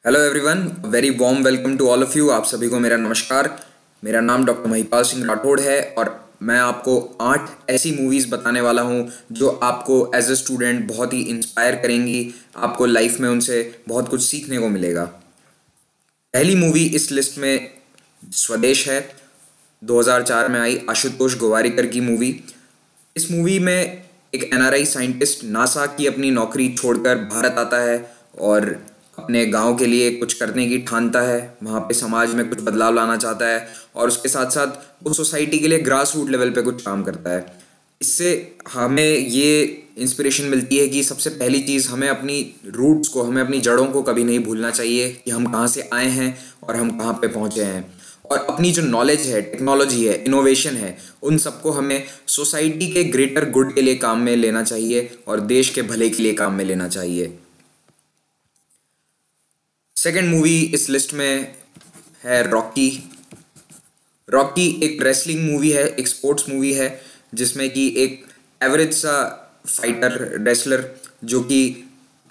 Hello everyone, very warm welcome to all of you. आप सभी को मेरा नमस्कार। मेरा नाम डॉक्टर महिपाल सिंह राठौड़ है और मैं आपको 8 ऐसी मूवीज़ बताने वाला हूं जो आपको एज ए स्टूडेंट बहुत ही इंस्पायर करेंगी। आपको लाइफ में उनसे बहुत कुछ सीखने को मिलेगा। पहली मूवी इस लिस्ट में स्वदेश है। 2004 में आई आशुतोष गोवारिकर की मूवी। इस मूवी में एक एनआरआई साइंटिस्ट नासा की अपनी नौकरी छोड़कर भारत आता है और अपने गांव के लिए कुछ करने की ठानता है। वहाँ पे समाज में कुछ बदलाव लाना चाहता है और उसके साथ साथ वो सोसाइटी के लिए ग्रास रूट लेवल पे कुछ काम करता है। इससे हमें ये इंस्पिरेशन मिलती है कि सबसे पहली चीज़, हमें अपनी रूट्स को, हमें अपनी जड़ों को कभी नहीं भूलना चाहिए कि हम कहाँ से आए हैं और हम कहाँ पे पहुँचे हैं। और अपनी जो नॉलेज है, टेक्नोलॉजी है, इनोवेशन है, उन सबको हमें सोसाइटी के ग्रेटर गुड के लिए काम में लेना चाहिए और देश के भले के लिए काम में लेना चाहिए। सेकेंड मूवी इस लिस्ट में है रॉकी। रॉकी एक रेसलिंग मूवी है, एक स्पोर्ट्स मूवी है जिसमें कि एक एवरेज सा फाइटर रेसलर जो कि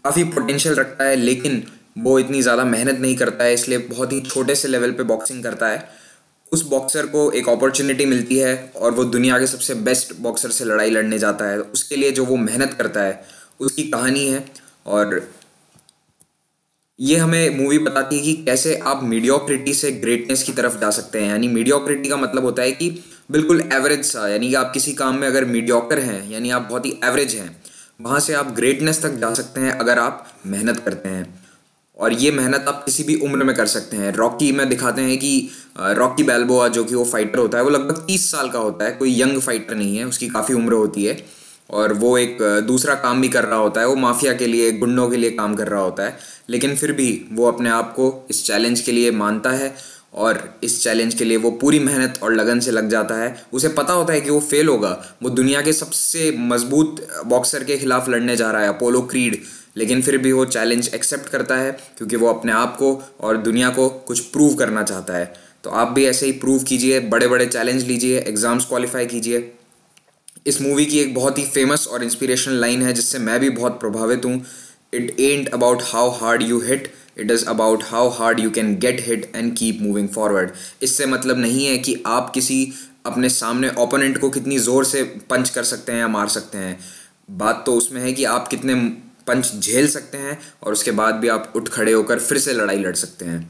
काफ़ी पोटेंशियल रखता है लेकिन वो इतनी ज़्यादा मेहनत नहीं करता है, इसलिए बहुत ही छोटे से लेवल पे बॉक्सिंग करता है। उस बॉक्सर को एक अपॉर्चुनिटी मिलती है और वो दुनिया के सबसे बेस्ट बॉक्सर से लड़ाई लड़ने जाता है। उसके लिए जो वो मेहनत करता है उसकी कहानी है और ये हमें मूवी बताती है कि कैसे आप मीडियोक्रिटी से ग्रेटनेस की तरफ जा सकते हैं। यानी मीडियोक्रिटी का मतलब होता है कि बिल्कुल एवरेज सा, यानी कि आप किसी काम में अगर मीडियोकर हैं यानी आप बहुत ही एवरेज हैं, वहाँ से आप ग्रेटनेस तक जा सकते हैं अगर आप मेहनत करते हैं। और ये मेहनत आप किसी भी उम्र में कर सकते हैं। रॉकी में दिखाते हैं कि रॉकी बैल्बोआ जो कि वो फाइटर होता है, वो लगभग 30 साल का होता है, कोई यंग फाइटर नहीं है, उसकी काफ़ी उम्र होती है और वो एक दूसरा काम भी कर रहा होता है। वो माफिया के लिए, गुंडों के लिए काम कर रहा होता है, लेकिन फिर भी वो अपने आप को इस चैलेंज के लिए मानता है और इस चैलेंज के लिए वो पूरी मेहनत और लगन से लग जाता है। उसे पता होता है कि वो फेल होगा, वो दुनिया के सबसे मजबूत बॉक्सर के खिलाफ लड़ने जा रहा है, अपोलो क्रीड, लेकिन फिर भी वो चैलेंज एक्सेप्ट करता है क्योंकि वो अपने आप को और दुनिया को कुछ प्रूव करना चाहता है। तो आप भी ऐसे ही प्रूव कीजिए, बड़े बड़े चैलेंज लीजिए, एग्ज़ाम्स क्वालिफाई कीजिए। इस मूवी की एक बहुत ही फेमस और इंस्पिरेशनल लाइन है जिससे मैं भी बहुत प्रभावित हूँ। It ant about how hard you hit, it is about how hard you can get hit and keep moving forward. इससे मतलब नहीं है कि आप किसी अपने सामने ओपोनेंट को कितनी ज़ोर से पंच कर सकते हैं या मार सकते हैं। बात तो उसमें है कि आप कितने पंच झेल सकते हैं और उसके बाद भी आप उठ खड़े होकर फिर से लड़ाई लड़ सकते हैं।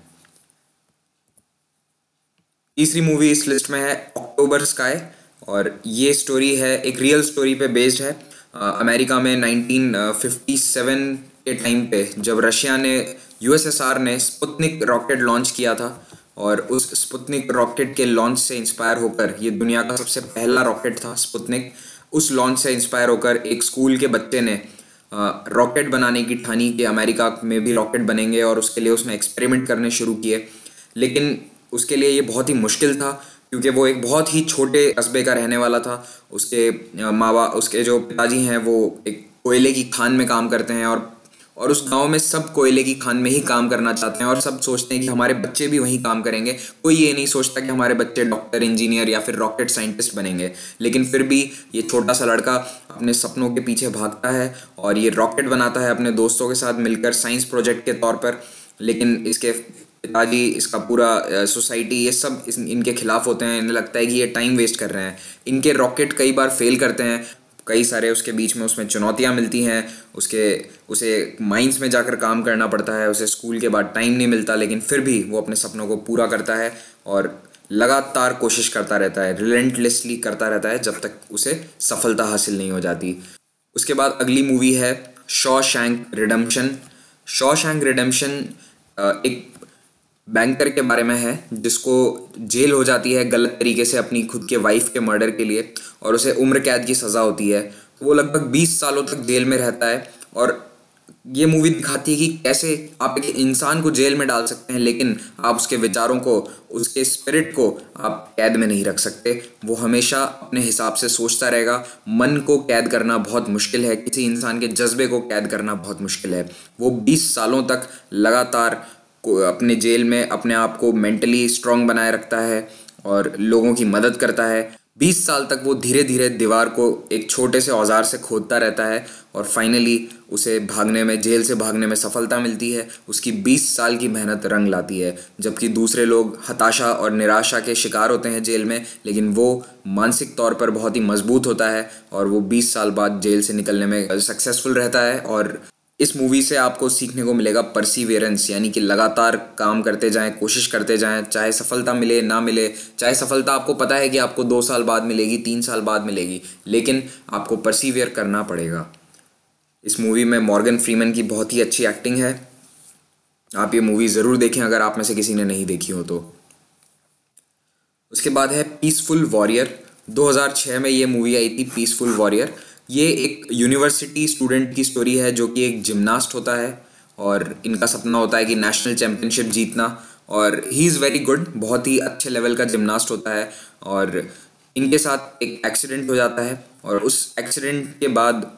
तीसरी मूवी इस लिस्ट में है अक्टूबर स्काई और ये स्टोरी है, एक रियल स्टोरी पे बेस्ड है। अमेरिका में 1957 के टाइम पे जब रशिया ने, यूएसएसआर ने स्पुतनिक रॉकेट लॉन्च किया था और उस स्पुतनिक रॉकेट के लॉन्च से इंस्पायर होकर, ये दुनिया का सबसे पहला रॉकेट था स्पुतनिक, उस लॉन्च से इंस्पायर होकर एक स्कूल के बच्चे ने रॉकेट बनाने की ठानी कि अमेरिका में भी रॉकेट बनेंगे और उसके लिए उसने एक्सपेरिमेंट करने शुरू किए। लेकिन उसके लिए ये बहुत ही मुश्किल था क्योंकि वो एक बहुत ही छोटे कस्बे का रहने वाला था। उसके उसके जो पिताजी हैं वो एक कोयले की खान में काम करते हैं और उस गांव में सब कोयले की खान में ही काम करना चाहते हैं और सब सोचते हैं कि हमारे बच्चे भी वहीं काम करेंगे। कोई ये नहीं सोचता कि हमारे बच्चे डॉक्टर, इंजीनियर या फिर रॉकेट साइंटिस्ट बनेंगे। लेकिन फिर भी ये छोटा सा लड़का अपने सपनों के पीछे भागता है और ये रॉकेट बनाता है अपने दोस्तों के साथ मिलकर साइंस प्रोजेक्ट के तौर पर। लेकिन इसके पिताजी, इसका पूरा सोसाइटी, ये सब इनके खिलाफ होते हैं। इन्हें लगता है कि ये टाइम वेस्ट कर रहे हैं। इनके रॉकेट कई बार फेल करते हैं, कई सारे उसके बीच में उसमें चुनौतियां मिलती हैं। उसे माइंस में जाकर काम करना पड़ता है, उसे स्कूल के बाद टाइम नहीं मिलता, लेकिन फिर भी वो अपने सपनों को पूरा करता है और लगातार कोशिश करता रहता है, रिलेंटलेसली करता रहता है जब तक उसे सफलता हासिल नहीं हो जाती। उसके बाद अगली मूवी है शॉशैंक रिडेम्पशन। शॉशैंक रिडेम्पशन एक बैंकर के बारे में है जिसको जेल हो जाती है गलत तरीके से अपनी खुद के वाइफ के मर्डर के लिए और उसे उम्र कैद की सज़ा होती है। वो लगभग 20 सालों तक जेल में रहता है और ये मूवी दिखाती है कि कैसे आप एक इंसान को जेल में डाल सकते हैं लेकिन आप उसके विचारों को, उसके स्पिरिट को आप कैद में नहीं रख सकते। वो हमेशा अपने हिसाब से सोचता रहेगा। मन को कैद करना बहुत मुश्किल है, किसी इंसान के जज्बे को कैद करना बहुत मुश्किल है। वो 20 सालों तक लगातार अपने जेल में अपने आप को मेंटली स्ट्रांग बनाए रखता है और लोगों की मदद करता है। 20 साल तक वो धीरे धीरे दीवार को एक छोटे से औजार से खोदता रहता है और फाइनली उसे भागने में, जेल से भागने में सफलता मिलती है। उसकी 20 साल की मेहनत रंग लाती है, जबकि दूसरे लोग हताशा और निराशा के शिकार होते हैं जेल में, लेकिन वो मानसिक तौर पर बहुत ही मजबूत होता है और वो 20 साल बाद जेल से निकलने में सक्सेसफुल रहता है। और इस मूवी से आपको सीखने को मिलेगा परसीवियरेंस, यानी कि लगातार काम करते जाएं, कोशिश करते जाएं, चाहे सफलता मिले ना मिले, चाहे सफलता आपको पता है कि आपको 2 साल बाद मिलेगी, 3 साल बाद मिलेगी, लेकिन आपको परसीवियर करना पड़ेगा। इस मूवी में मॉर्गन फ्रीमैन की बहुत ही अच्छी एक्टिंग है। आप ये मूवी ज़रूर देखें अगर आप में से किसी ने नहीं देखी हो तो। उसके बाद है पीसफुल वॉरियर। 2006 में ये मूवी आई थी, पीसफुल वॉरियर। ये एक यूनिवर्सिटी स्टूडेंट की स्टोरी है जो कि एक जिमनास्ट होता है और इनका सपना होता है कि नेशनल चैम्पियनशिप जीतना, और ही इज़ वेरी गुड, बहुत ही अच्छे लेवल का जिमनास्ट होता है। और इनके साथ एक एक्सीडेंट हो जाता है और उस एक्सीडेंट के बाद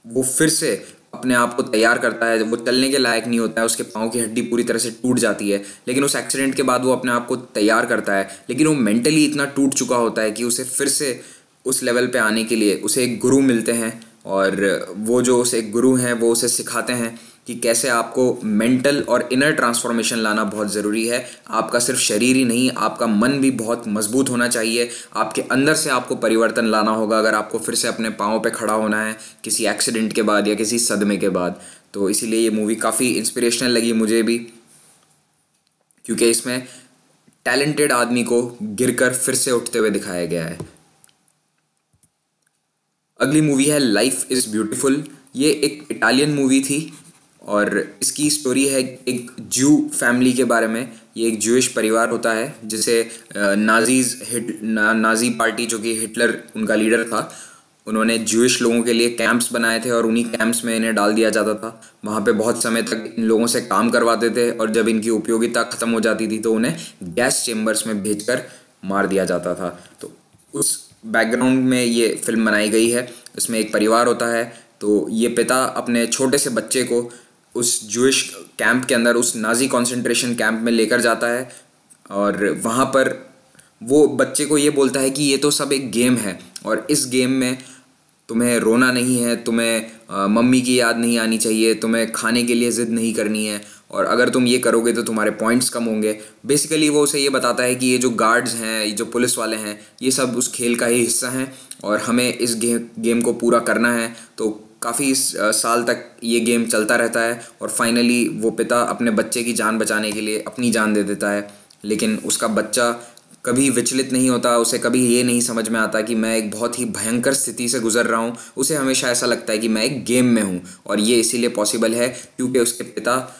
वो फिर से अपने आप को तैयार करता है। वो चलने के लायक नहीं होता है, उसके पाँव की हड्डी पूरी तरह से टूट जाती है, लेकिन उस एक्सीडेंट के बाद वो अपने आप को तैयार करता है। लेकिन वो मेंटली इतना टूट चुका होता है कि उसे फिर से उस लेवल पे आने के लिए उसे एक गुरु मिलते हैं, और वो जो उसे एक गुरु हैं वो उसे सिखाते हैं कि कैसे आपको मेंटल और इनर ट्रांसफॉर्मेशन लाना बहुत ज़रूरी है। आपका सिर्फ शरीर ही नहीं, आपका मन भी बहुत मजबूत होना चाहिए। आपके अंदर से आपको परिवर्तन लाना होगा अगर आपको फिर से अपने पाँव पे खड़ा होना है किसी एक्सीडेंट के बाद या किसी सदमे के बाद। तो इसीलिए ये मूवी काफ़ी इंस्पिरेशनल लगी मुझे भी, क्योंकि इसमें टैलेंटेड आदमी को गिरकर फिर से उठते हुए दिखाया गया है। अगली मूवी है लाइफ इज़ ब्यूटीफुल। ये एक इटालियन मूवी थी और इसकी स्टोरी है एक ज्यू फैमिली के बारे में। ये एक ज्यूइश परिवार होता है जिसे नाजी पार्टी, जो कि हिटलर उनका लीडर था, उन्होंने ज्यूइश लोगों के लिए कैंप्स बनाए थे और उन्हीं कैंप्स में इन्हें डाल दिया जाता था। वहाँ पे बहुत समय तक इन लोगों से काम करवाते थे और जब इनकी उपयोगिता ख़त्म हो जाती थी तो उन्हें गैस चेम्बर्स में भेजकर मार दिया जाता था। तो उस बैकग्राउंड में ये फिल्म बनाई गई है। इसमें एक परिवार होता है, तो ये पिता अपने छोटे से बच्चे को उस ज्यूइश कैंप के अंदर, उस नाजी कॉन्सेंट्रेशन कैंप में लेकर जाता है और वहाँ पर वो बच्चे को ये बोलता है कि ये तो सब एक गेम है और इस गेम में तुम्हें रोना नहीं है, तुम्हें मम्मी की याद नहीं आनी चाहिए, तुम्हें खाने के लिए ज़िद नहीं करनी है, और अगर तुम ये करोगे तो तुम्हारे पॉइंट्स कम होंगे। बेसिकली वो उसे ये बताता है कि ये जो गार्ड्स हैं, ये जो पुलिस वाले हैं, ये सब उस खेल का ही हिस्सा हैं और हमें इस गेम को पूरा करना है। तो काफ़ी साल तक ये गेम चलता रहता है और फाइनली वो पिता अपने बच्चे की जान बचाने के लिए अपनी जान दे देता है, लेकिन उसका बच्चा कभी विचलित नहीं होता। उसे कभी ये नहीं समझ में आता कि मैं एक बहुत ही भयंकर स्थिति से गुजर रहा हूँ। उसे हमेशा ऐसा लगता है कि मैं एक गेम में हूँ, और ये इसीलिए पॉसिबल है क्योंकि उसके पिता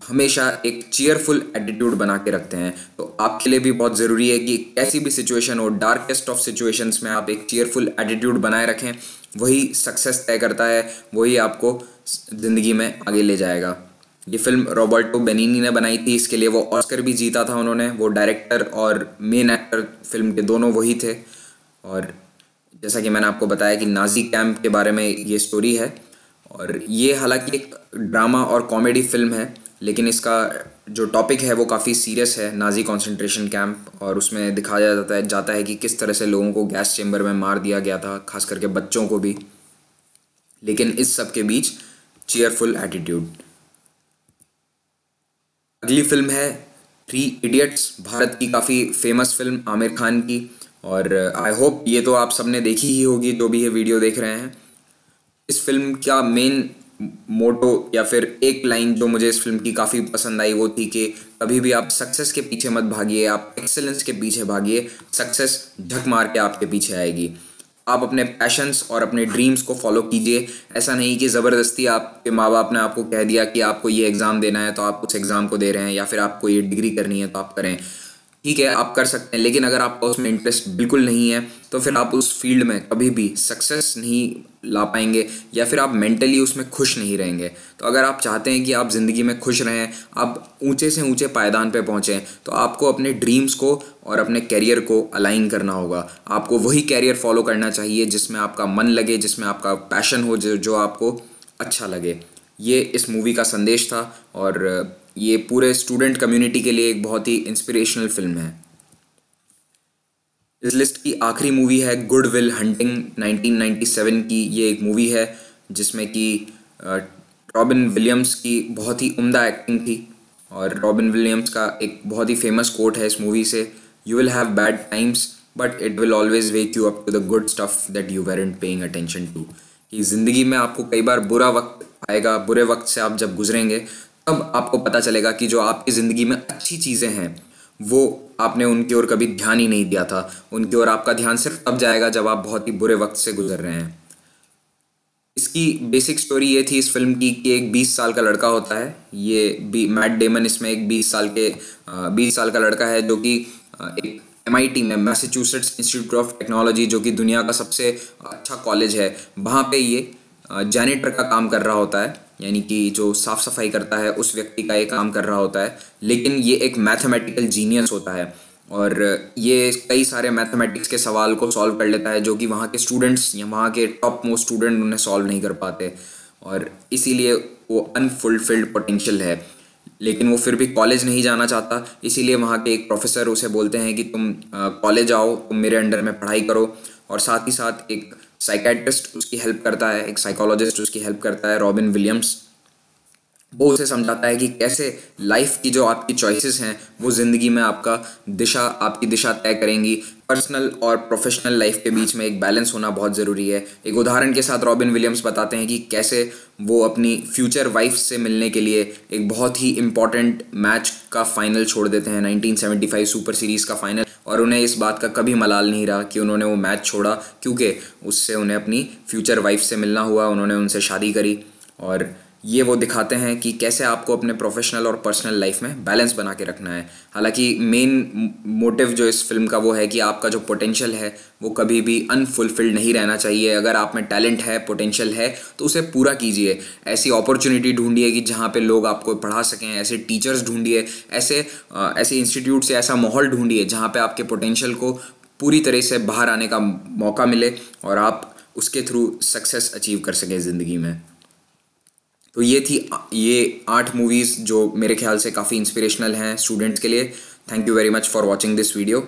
हमेशा एक चीयरफुल एटीट्यूड बना के रखते हैं। तो आपके लिए भी बहुत ज़रूरी है कि कैसी भी सिचुएशन हो, डार्केस्ट ऑफ सिचुएशंस में आप एक चीयरफुल एटीट्यूड बनाए रखें। वही सक्सेस तय करता है, वही आपको ज़िंदगी में आगे ले जाएगा। ये फिल्म रॉबर्टो बेनिनी ने बनाई थी, इसके लिए वो ऑस्कर भी जीता था उन्होंने। वो डायरेक्टर और मेन एक्टर फिल्म के दोनों वही थे। और जैसा कि मैंने आपको बताया कि नाजी कैंप के बारे में ये स्टोरी है, और ये हालांकि एक ड्रामा और कॉमेडी फिल्म है, लेकिन इसका जो टॉपिक है वो काफ़ी सीरियस है, नाजी कॉन्सेंट्रेशन कैंप, और उसमें दिखाया जाता है कि किस तरह से लोगों को गैस चेम्बर में मार दिया गया था, खास करके बच्चों को भी, लेकिन इस सब के बीच चीयरफुल एटीट्यूड। अगली फिल्म है 3 इडियट्स, भारत की काफ़ी फेमस फिल्म आमिर खान की, और आई होप ये तो आप सबने देखी ही होगी जो भी ये वीडियो देख रहे हैं। इस फिल्म का मेन मोटो या फिर एक लाइन जो मुझे इस फिल्म की काफ़ी पसंद आई वो थी कि कभी भी आप सक्सेस के पीछे मत भागिए, आप एक्सेलेंस के पीछे भागिए, सक्सेस झक मार के आपके पीछे आएगी। आप अपने पैशंस और अपने ड्रीम्स को फॉलो कीजिए। ऐसा नहीं कि ज़बरदस्ती आपके माँ बाप ने आपको कह दिया कि आपको ये एग्ज़ाम देना है तो आप उस एग्ज़ाम को दे रहे हैं, या फिर आपको ये डिग्री करनी है तो आप करें। ठीक है, आप कर सकते हैं, लेकिन अगर आपका उसमें इंटरेस्ट बिल्कुल नहीं है तो फिर आप उस फील्ड में कभी भी सक्सेस नहीं ला पाएंगे, या फिर आप मेंटली उसमें खुश नहीं रहेंगे। तो अगर आप चाहते हैं कि आप ज़िंदगी में खुश रहें, आप ऊंचे से ऊंचे पायदान पे पहुँचें, तो आपको अपने ड्रीम्स को और अपने कैरियर को अलाइन करना होगा। आपको वही कैरियर फॉलो करना चाहिए जिसमें आपका मन लगे, जिसमें आपका पैशन हो, जो आपको अच्छा लगे। ये इस मूवी का संदेश था, और ये पूरे स्टूडेंट कम्युनिटी के लिए एक बहुत ही इंस्पिरेशनल फिल्म है। इस लिस्ट की आखिरी मूवी है गुड विल हंटिंग 1997 की। ये एक मूवी है जिसमें कि रॉबिन विलियम्स की बहुत ही उम्दा एक्टिंग थी, और रॉबिन विलियम्स का एक बहुत ही फेमस कोट है इस मूवी से, you will have bad times but it will always wake you up to the good stuff that you weren't paying attention to. कि ज़िंदगी में आपको कई बार बुरा वक्त आएगा, बुरे वक्त से आप जब गुजरेंगे तब आपको पता चलेगा कि जो आपकी ज़िंदगी में अच्छी चीज़ें हैं वो आपने उनकी ओर कभी ध्यान ही नहीं दिया था। उनकी ओर आपका ध्यान सिर्फ तब जाएगा जब आप बहुत ही बुरे वक्त से गुजर रहे हैं। इसकी बेसिक स्टोरी ये थी इस फिल्म की कि एक 20 साल का लड़का होता है, ये मैट डेमन इसमें एक 20 साल का लड़का है जो कि एक MIT में, मैसाचुसेट्स इंस्टीट्यूट ऑफ टेक्नोलॉजी, जो कि दुनिया का सबसे अच्छा कॉलेज है, वहाँ पे ये जैनिटर का काम कर रहा होता है, यानी कि जो साफ़ सफाई करता है उस व्यक्ति का ये काम कर रहा होता है। लेकिन ये एक मैथमेटिकल जीनियस होता है और ये कई सारे मैथमेटिक्स के सवाल को सॉल्व कर लेता है जो कि वहाँ के स्टूडेंट्स या वहाँ के टॉप मोस्ट स्टूडेंट उन्हें सॉल्व नहीं कर पाते, और इसीलिए वो अनफुलफिल्ड पोटेंशियल है। लेकिन वो फिर भी कॉलेज नहीं जाना चाहता, इसीलिए वहाँ के एक प्रोफेसर उसे बोलते हैं कि तुम कॉलेज आओ, तुम मेरे अंडर में पढ़ाई करो। और साथ ही साथ एक साइकेट्रिस्ट उसकी हेल्प करता है, एक साइकोलॉजिस्ट उसकी हेल्प करता है, रॉबिन विलियम्स। वो उसे समझाता है कि कैसे लाइफ की जो आपकी चॉइसेस हैं वो ज़िंदगी में आपकी दिशा तय करेंगी। पर्सनल और प्रोफेशनल लाइफ के बीच में एक बैलेंस होना बहुत ज़रूरी है। एक उदाहरण के साथ रॉबिन विलियम्स बताते हैं कि कैसे वो अपनी फ्यूचर वाइफ से मिलने के लिए एक बहुत ही इम्पॉर्टेंट मैच का फाइनल छोड़ देते हैं, 1975 सुपर सीरीज़ का फाइनल, और उन्हें इस बात का कभी मलाल नहीं रहा कि उन्होंने वो मैच छोड़ा, क्योंकि उससे उन्हें अपनी फ्यूचर वाइफ से मिलना हुआ, उन्होंने उनसे शादी करी। और ये वो दिखाते हैं कि कैसे आपको अपने प्रोफेशनल और पर्सनल लाइफ में बैलेंस बना के रखना है। हालांकि मेन मोटिव जो इस फिल्म का वो है कि आपका जो पोटेंशियल है वो कभी भी अनफुलफिल्ड नहीं रहना चाहिए। अगर आप में टैलेंट है, पोटेंशियल है, तो उसे पूरा कीजिए। ऐसी अपॉर्चुनिटी ढूंढिए कि जहाँ पे लोग आपको पढ़ा सकें, ऐसे टीचर्स ढूंढिए, ऐसे इंस्टीट्यूट से ऐसा माहौल ढूंढिए जहाँ पे आपके पोटेंशियल को पूरी तरह से बाहर आने का मौका मिले और आप उसके थ्रू सक्सेस अचीव कर सकें ज़िंदगी में। तो ये 8 मूवीज़ जो मेरे ख्याल से काफ़ी इंस्पिरेशनल हैं स्टूडेंट्स के लिए। Thank you very much for watching this video.